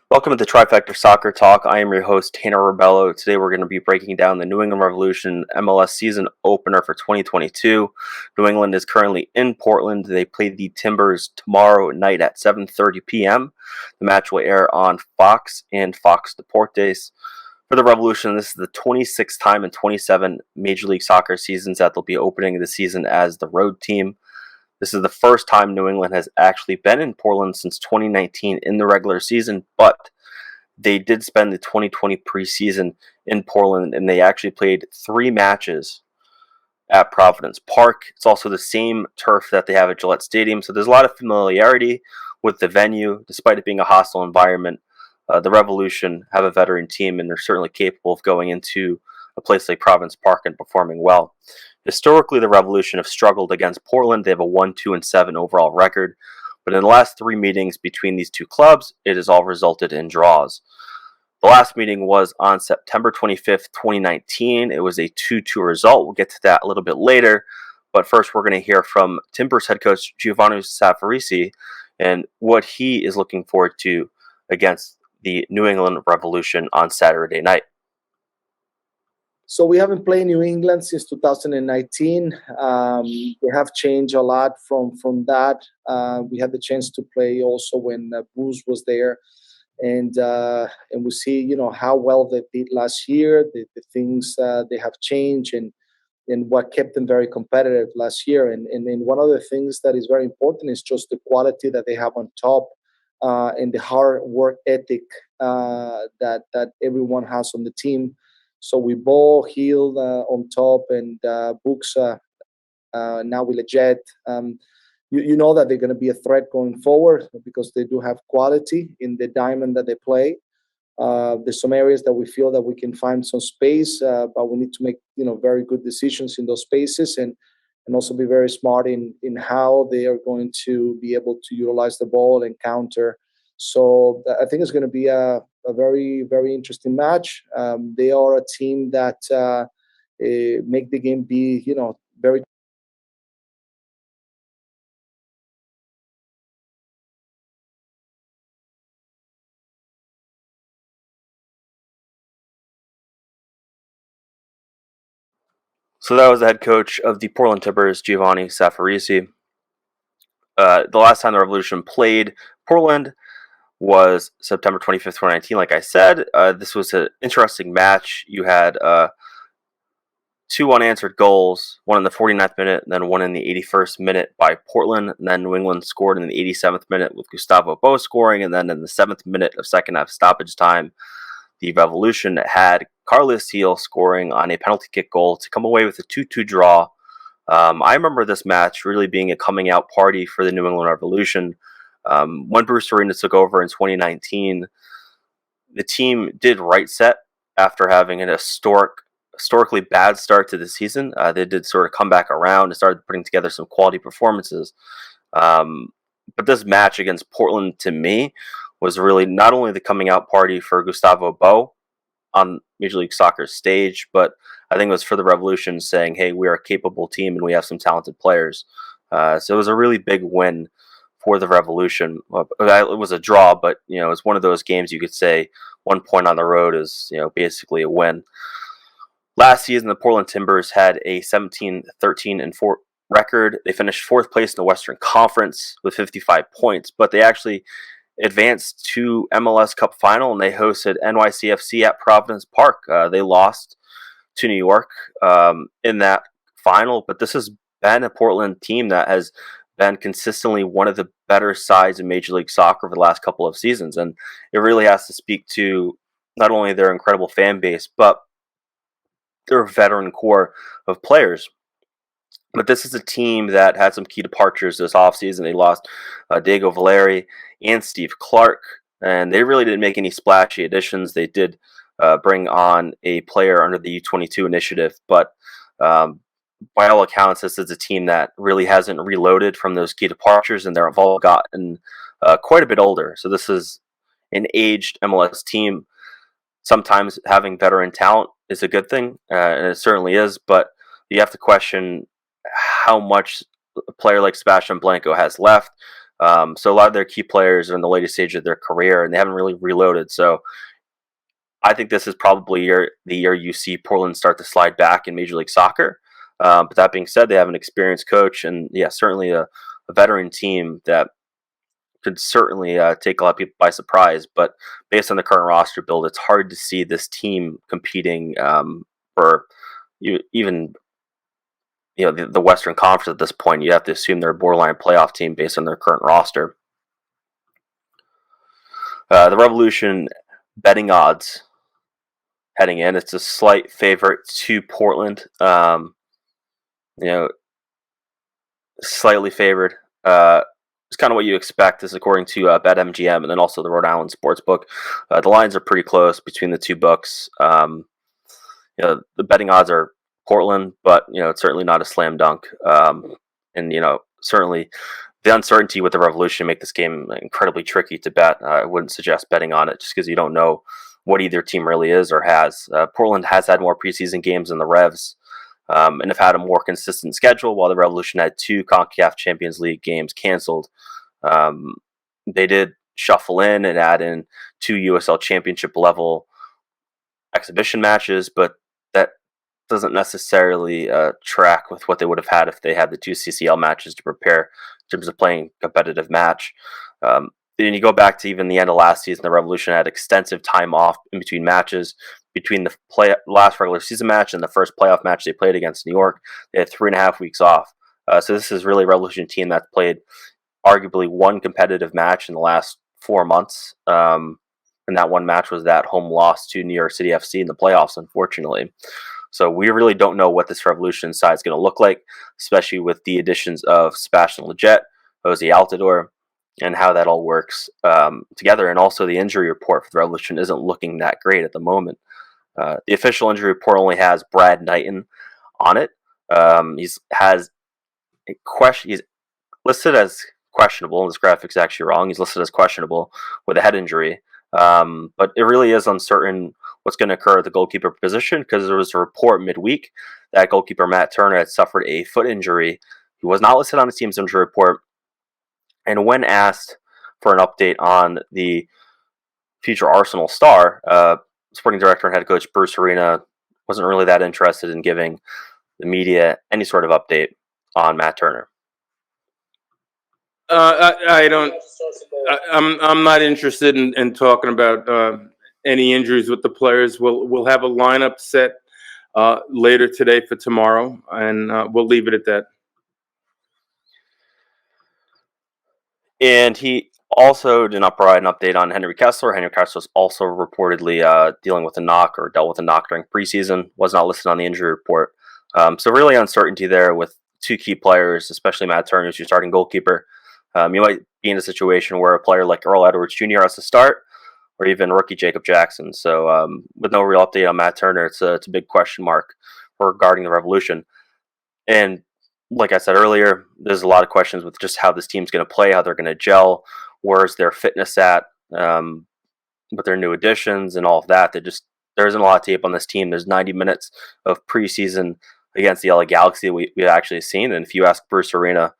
Welcome to the Trifecta Soccer Talk. I am your host, Tanner Rebello. Today we're going to be breaking down the New England Revolution MLS season opener for 2022. New England is currently in Portland. They play the Timbers tomorrow night at 7:30 p.m. The match will air on Fox and Fox Deportes. For the Revolution, this is the 26th time in 27 Major League Soccer seasons that they'll be opening the season as the road team. This is the first time New England has actually been in Portland since 2019 in the regular season, but they did spend the 2020 preseason in Portland, and they actually played 3 matches at Providence Park. It's also the same turf that they have at Gillette Stadium, so there's a lot of familiarity with the venue, despite it being a hostile environment. The Revolution have a veteran team, and they're certainly capable of going into a place like Providence Park and performing well. Historically, the Revolution have struggled against Portland. They have a 1-2-7 overall record, but in the last 3 meetings between these two clubs, it has all resulted in draws. The last meeting was on September 25th, 2019. It was a 2-2 result. We'll get to that a little bit later. But first, we're going to hear from Timbers head coach Giovanni Safarisi and what he is looking forward to against the New England Revolution on Saturday night. So we haven't played New England since 2019. They have changed a lot from that. We had the chance to play also when Bruce was there, and we see how well they did last year, the things they have changed, and what kept them very competitive last year. And one of the things that is very important is just the quality that they have on top, and the hard work ethic that everyone has on the team. So we ball healed on top, and Books now with Leggett. You know that they're going to be a threat going forward because they do have quality in the diamond that they play. There's some areas that we feel that we can find some space, but we need to make very good decisions in those spaces, and also be very smart in how they are going to be able to utilize the ball and counter. So I think it's going to be a very, very interesting match. They are a team that make the game be very. So that was the head coach of the Portland Timbers, Giovanni Safarisi. The last time the Revolution played Portland was September 25th, 2019. Like I said, this was an interesting match. You had 2 unanswered goals, one in the 49th minute, and then one in the 81st minute by Portland. And then New England scored in the 87th minute with Gustavo Bo scoring. And then in the 7th minute of second half stoppage time, the Revolution had Carlos Heel scoring on a penalty kick goal to come away with a 2-2 draw. I remember this match really being a coming out party for the New England Revolution. When Bruce Arena took over in 2019, the team did right set after having an historically bad start to the season. They did sort of come back around and started putting together some quality performances. But this match against Portland, to me, was really not only the coming out party for Gustavo Bo on Major League Soccer's stage, but I think it was for the Revolution saying, hey, we are a capable team and we have some talented players. So it was a really big win for the Revolution. It was a draw, but it's one of those games you could say 1 point on the road is basically a win. Last season, the Portland Timbers had a 17-13-4 record. They finished 4th place in the Western Conference with 55 points, but they actually advanced to MLS Cup final, and they hosted NYCFC at Providence Park. They lost to New York in that final, but this has been a Portland team that has been consistently one of the better sides in Major League Soccer for the last couple of seasons, and it really has to speak to not only their incredible fan base, but their veteran core of players. But this is a team that had some key departures this offseason. They lost Diego Valeri and Steve Clark, and they really didn't make any splashy additions. They did bring on a player under the U22 initiative, but by all accounts, this is a team that really hasn't reloaded from those key departures, and they've all gotten quite a bit older. So this is an aged MLS team. Sometimes having veteran talent is a good thing, and it certainly is, but you have to question how much a player like Sebastian Blanco has left. So a lot of their key players are in the latest stage of their career, and they haven't really reloaded. So I think this is probably the year you see Portland start to slide back in Major League Soccer. But that being said, they have an experienced coach, and yeah, certainly a veteran team that could certainly take a lot of people by surprise. But based on the current roster build, it's hard to see this team competing for even the Western Conference at this point. You have to assume they're a borderline playoff team based on their current roster. The Revolution betting odds heading in, it's a slight favorite to Portland. You know, slightly favored. It's kind of what you expect. This is according to BetMGM and then also the Rhode Island Sportsbook. The lines are pretty close between the two books. The betting odds are Portland, but it's certainly not a slam dunk. And certainly the uncertainty with the Revolution make this game incredibly tricky to bet. I wouldn't suggest betting on it just because you don't know what either team really is or has. Portland has had more preseason games than the Revs. And have had a more consistent schedule, while the Revolution had 2 CONCACAF Champions League games canceled. They did shuffle in and add in 2 USL Championship level exhibition matches, but that doesn't necessarily track with what they would have had if they had the 2 CCL matches to prepare in terms of playing a competitive match. Then you go back to even the end of last season, the Revolution had extensive time off in between matches. Between the last regular season match and the first playoff match they played against New York, they had 3.5 weeks off. So this is really a Revolution team that's played arguably one competitive match in the last 4 months. And that one match was that home loss to New York City FC in the playoffs, unfortunately. So we really don't know what this Revolution side is going to look like, especially with the additions of Sebastian Lletget, Jose Altidore, and how that all works together. And also the injury report for the Revolution isn't looking that great at the moment. The official injury report only has Brad Knighton on it. He's listed as questionable, and this graphic's actually wrong. He's listed as questionable with a head injury. But it really is uncertain what's going to occur at the goalkeeper position, because there was a report midweek that goalkeeper Matt Turner had suffered a foot injury. He was not listed on the team's injury report. And when asked for an update on the future Arsenal star, sporting director and head coach Bruce Arena wasn't really that interested in giving the media any sort of update on Matt Turner. I don't. I'm not interested in talking about any injuries with the players. We'll have a lineup set later today for tomorrow, and we'll leave it at that. And he also did not provide an update on Henry Kessler. Henry Kessler is also reportedly dealing with a knock or dealt with a knock during preseason. Was not listed on the injury report. So really uncertainty there with 2 key players, especially Matt Turner, who's your starting goalkeeper. You might be in a situation where a player like Earl Edwards Jr. has to start, or even rookie Jacob Jackson. So with no real update on Matt Turner, it's a big question mark regarding the Revolution. And like I said earlier, there's a lot of questions with just how this team's going to play, how they're going to gel, where's their fitness at, with their new additions and all of that. There isn't a lot of tape on this team. There's 90 minutes of preseason against the LA Galaxy we've actually seen. And if you ask Bruce Arena,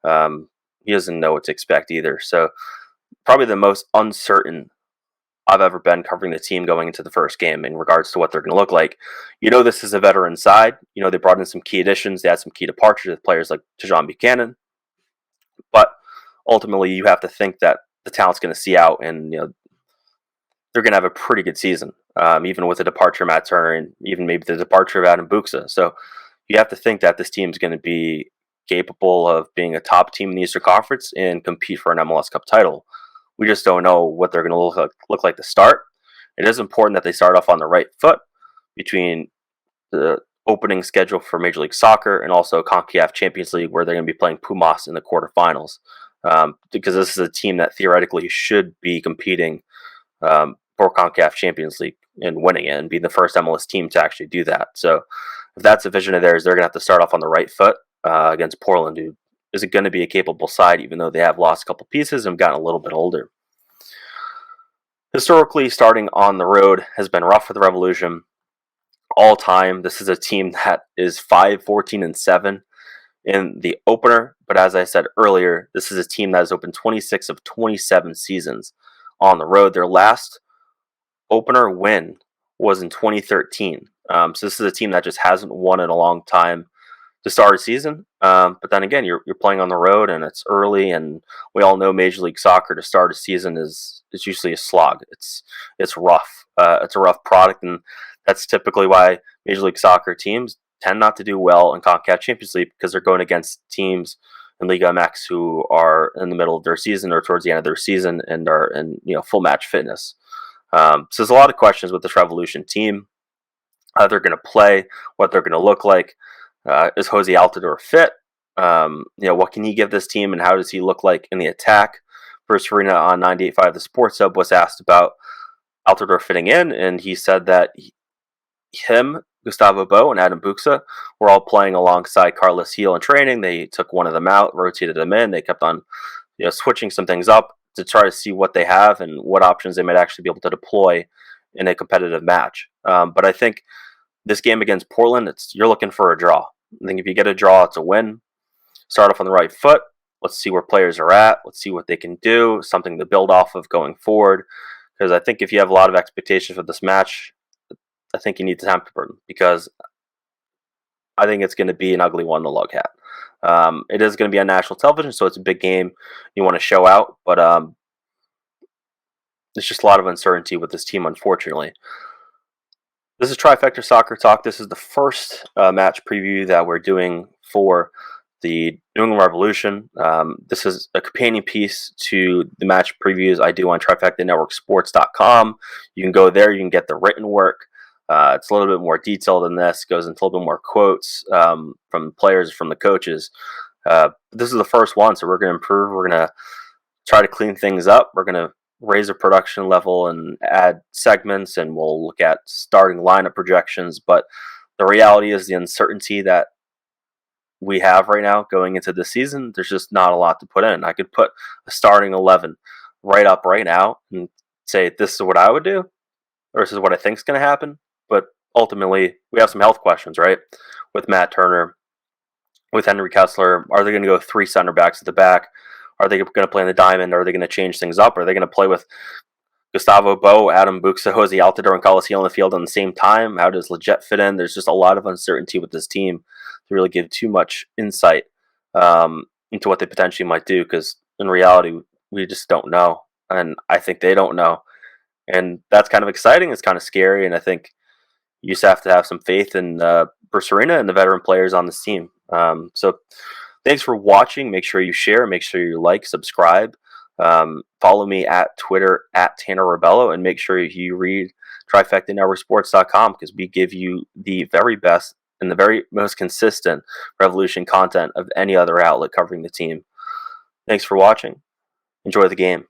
he doesn't know what to expect either. So probably the most uncertain I've ever been covering the team going into the first game in regards to what they're going to look like. This is a veteran side. They brought in some key additions. They had some key departures with players like Tajon Buchanan. But ultimately, you have to think that the talent's going to see out, and they're going to have a pretty good season, even with the departure of Matt Turner and even maybe the departure of Adam Buxa. So you have to think that this team's going to be capable of being a top team in the Eastern Conference and compete for an MLS Cup title. We just don't know what they're going to look like to start. It is important that they start off on the right foot between the opening schedule for Major League Soccer and also CONCACAF Champions League, where they're going to be playing Pumas in the quarterfinals. Because this is a team that theoretically should be competing for CONCACAF Champions League and winning it and be the first MLS team to actually do that. So if that's a vision of theirs, they're going to have to start off on the right foot against Portland, who is going to be a capable side, even though they have lost a couple pieces and gotten a little bit older. Historically, starting on the road has been rough for the Revolution. All time, this is a team that is 5-14-7 in the opener. But as I said earlier, this is a team that has opened 26 of 27 seasons on the road. Their last opener win was in 2013. So this is a team that just hasn't won in a long time to start a season. But then again, you're playing on the road and it's early, and we all know Major League Soccer to start a season is usually a slog. It's rough. It's a rough product, and that's typically why Major League Soccer teams tend not to do well in CONCACAF Champions League, because they're going against teams in Liga MX who are in the middle of their season or towards the end of their season and are in full match fitness. So there's a lot of questions with this Revolution team, how they're going to play, what they're going to look like. Is Jose Altidore fit? What can he give this team, and how does he look like in the attack? Bruce Arena on 98.5 The Sports Hub was asked about Altidore fitting in, and he said that him, Gustavo Bo, and Adam Buxa were all playing alongside Carlos Gil in training. They took one of them out, rotated them in. They kept on switching some things up to try to see what they have and what options they might actually be able to deploy in a competitive match. But I think this game against Portland, you're looking for a draw. I think if you get a draw, it's a win. Start off on the right foot. Let's see where players are at. Let's see what they can do. Something to build off of going forward. Because I think if you have a lot of expectations for this match, I think you need to temper them, because I think it's going to be an ugly one to look at. It is going to be on national television, so it's a big game you want to show out. But there's just a lot of uncertainty with this team, unfortunately. This is Trifecta Soccer Talk. This is the first match preview that we're doing for the New England Revolution. This is a companion piece to the match previews I do on TrifectaNetworkSports.com. You can go there. You can get the written work. It's a little bit more detailed than this. Goes into a little bit more quotes from players, from the coaches. This is the first one, so we're going to improve. We're going to try to clean things up. We're going to raise the production level and add segments, and we'll look at starting lineup projections. But the reality is the uncertainty that we have right now going into the season, there's just not a lot to put in. I could put a starting 11 right up right now and say this is what I would do, or this is what I think is going to happen. But ultimately, we have some health questions, right? With Matt Turner, with Henry Kessler, are they going to go 3 center backs at the back? Are they going to play in the diamond? Are they going to change things up? Are they going to play with Gustavo Bo, Adam Buxa, Jose Altidore, and Carlos Gil on the field at the same time? How does Leggett fit in? There's just a lot of uncertainty with this team to really give too much insight into what they potentially might do, because in reality, we just don't know. And I think they don't know. And that's kind of exciting. It's kind of scary. And I think you just have to have some faith in Bruce Arena and the veteran players on this team. So thanks for watching. Make sure you share. Make sure you like, subscribe. Follow me at Twitter at Tanner Rebello, and make sure you read TrifectaNetworkSports.com, because we give you the very best and the very most consistent Revolution content of any other outlet covering the team. Thanks for watching. Enjoy the game.